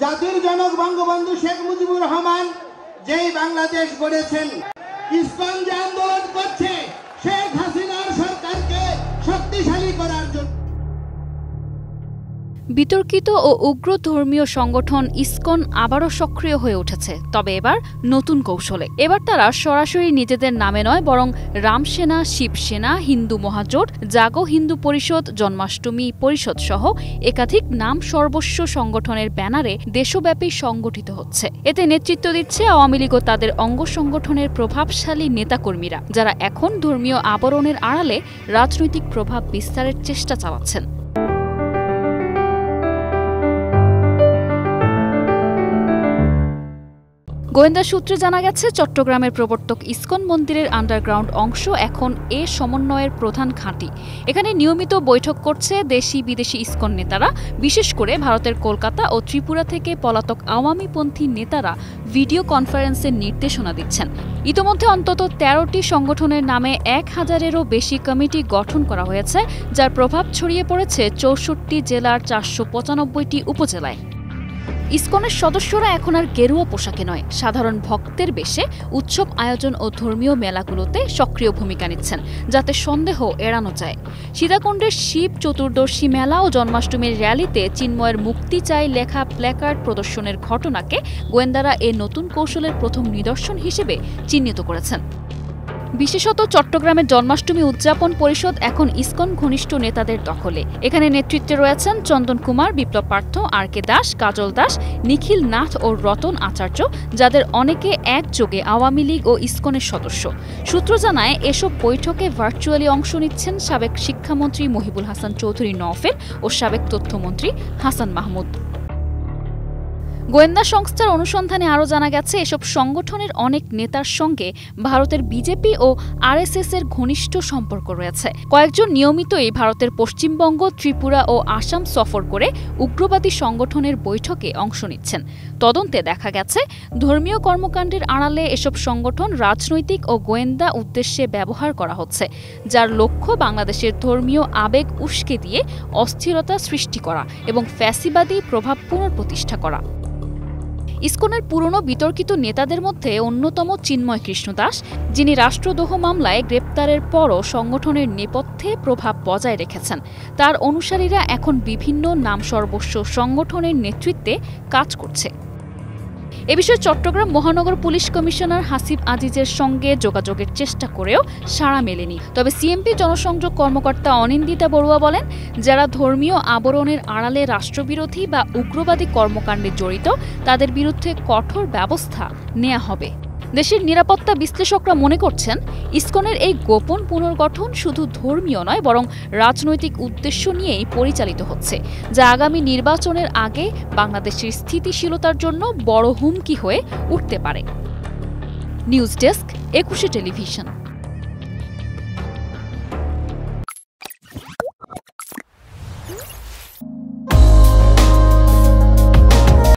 জাতির জনক বঙ্গবন্ধু শেখ মুজিবুর রহমান যেই বাংলাদেশ গড়েছেন, ইসকন যে আন্দোলন করছে শেখ হাসিনার সরকারকে শক্তিশালী করার জন্য। বিতর্কিত ও উগ্র ধর্মীয় সংগঠন ইসকন আবারও সক্রিয় হয়ে উঠেছে, তবে এবার নতুন কৌশলে। এবার তারা সরাসরি নিজেদের নামে নয়, বরং রামসেনা, শিবসেনা, হিন্দু মহাজোট, জাগো হিন্দু পরিষদ, জন্মাষ্টমী পরিষদ সহ একাধিক নাম সর্বস্ব সংগঠনের ব্যানারে দেশব্যাপী সংগঠিত হচ্ছে। এতে নেতৃত্ব দিচ্ছে আওয়ামী লীগ ও তাদের অঙ্গ সংগঠনের প্রভাবশালী নেতাকর্মীরা, যারা এখন ধর্মীয় আবরণের আড়ালে রাজনৈতিক প্রভাব বিস্তারের চেষ্টা চালাচ্ছেন। গোয়েন্দা সূত্রে জানা গেছে, চট্টগ্রামের প্রবর্তক ইসকন মন্দিরের আন্ডারগ্রাউন্ড অংশ এখন এ সমন্বয়ের প্রধান ঘাঁটি। এখানে নিয়মিত বৈঠক করছে দেশি বিদেশি ইসকন নেতারা, বিশেষ করে ভারতের কলকাতা ও ত্রিপুরা থেকে পলাতক আওয়ামীপন্থী নেতারা ভিডিও কনফারেন্সের নির্দেশনা দিচ্ছেন। ইতোমধ্যে অন্তত ১৩টি সংগঠনের নামে ১,০০০-এরও বেশি কমিটি গঠন করা হয়েছে, যার প্রভাব ছড়িয়ে পড়েছে ৬৪ জেলার ৪৯৫টি উপজেলায়। ইসকনের সদস্যরা এখন আর গেরুয়া পোশাকে নয়, সাধারণ ভক্তের বেশে উৎসব আয়োজন ও ধর্মীয় মেলাগুলোতে সক্রিয় ভূমিকা নিচ্ছেন, যাতে সন্দেহ এড়ানো যায়। সীতাকুণ্ডের শিব চতুর্দশী মেলা ও জন্মাষ্টমীর র্যালিতে চিন্ময়ের মুক্তি চাই লেখা প্ল্যাকার্ড প্রদর্শনের ঘটনাকে গোয়েন্দারা এ নতুন কৌশলের প্রথম নিদর্শন হিসেবে চিহ্নিত করেছেন। বিশেষত চট্টগ্রামের জন্মাষ্টমী উদযাপন পরিষদ এখন ইসকন ঘনিষ্ঠ নেতাদের দখলে। এখানে নেতৃত্বে রয়েছেন চন্দন কুমার, বিপ্লব পার্থ, আর কে দাস, কাজল দাস, নিখিল নাথ ও রতন আচার্য, যাদের অনেকে একযোগে আওয়ামী লীগ ও ইসকনের সদস্য। সূত্র জানায়, এসব বৈঠকে ভার্চুয়ালি অংশ নিচ্ছেন সাবেক শিক্ষামন্ত্রী মহিবুল হাসান চৌধুরী নওফেল ও সাবেক তথ্যমন্ত্রী হাসান মাহমুদ। গোয়েন্দা সংস্থার অনুসন্ধানে আরও জানা গেছে, এসব সংগঠনের অনেক নেতার সঙ্গে ভারতের বিজেপি ও আরএসএস এর ঘনিষ্ঠ সম্পর্ক রয়েছে। কয়েকজন নিয়মিতই ভারতের পশ্চিমবঙ্গ, ত্রিপুরা ও আসাম সফর করে উগ্রবাদী সংগঠনের বৈঠকে অংশ নিচ্ছেন। তদন্তে দেখা গেছে, ধর্মীয় কর্মকাণ্ডের আড়ালে এসব সংগঠন রাজনৈতিক ও গোয়েন্দা উদ্দেশ্যে ব্যবহার করা হচ্ছে, যার লক্ষ্য বাংলাদেশের ধর্মীয় আবেগ উস্কে দিয়ে অস্থিরতা সৃষ্টি করা এবং ফ্যাসিবাদী প্রভাব পুনঃপ্রতিষ্ঠা করা। ইসকনের পুরনো বিতর্কিত নেতাদের মধ্যে অন্যতম চিন্ময় কৃষ্ণ দাস, যিনি রাষ্ট্রদ্রোহ মামলায় গ্রেপ্তারের পরও সংগঠনের নেপথ্যে প্রভাব বজায় রেখেছেন। তার অনুসারীরা এখন বিভিন্ন নাম সর্বস্ব সংগঠনের নেতৃত্বে কাজ করছে। এ বিষয়ে চট্টগ্রাম মহানগর পুলিশ কমিশনার হাসিব আজিজের সঙ্গে যোগাযোগের চেষ্টা করেও সাড়া মেলেনি। তবে সিএমপি জনসংযোগ কর্মকর্তা অনিন্দিতা বড়ুয়া বলেন, যারা ধর্মীয় আবরণের আড়ালে রাষ্ট্রবিরোধী বা উগ্রবাদী কর্মকাণ্ডে জড়িত, তাদের বিরুদ্ধে কঠোর ব্যবস্থা নেওয়া হবে। দেশের নিরাপত্তা বিশ্লেষকরা মনে করছেন, ইসকনের এই গোপন পুনর্গঠন শুধু ধর্মীয় নয়, বরং রাজনৈতিক উদ্দেশ্য নিয়েই পরিচালিত হচ্ছে, যা আগামী নির্বাচনের আগে বাংলাদেশের স্থিতিশীলতার জন্য বড় হুমকি হয়ে উঠতে পারে। News desk, ২১ television.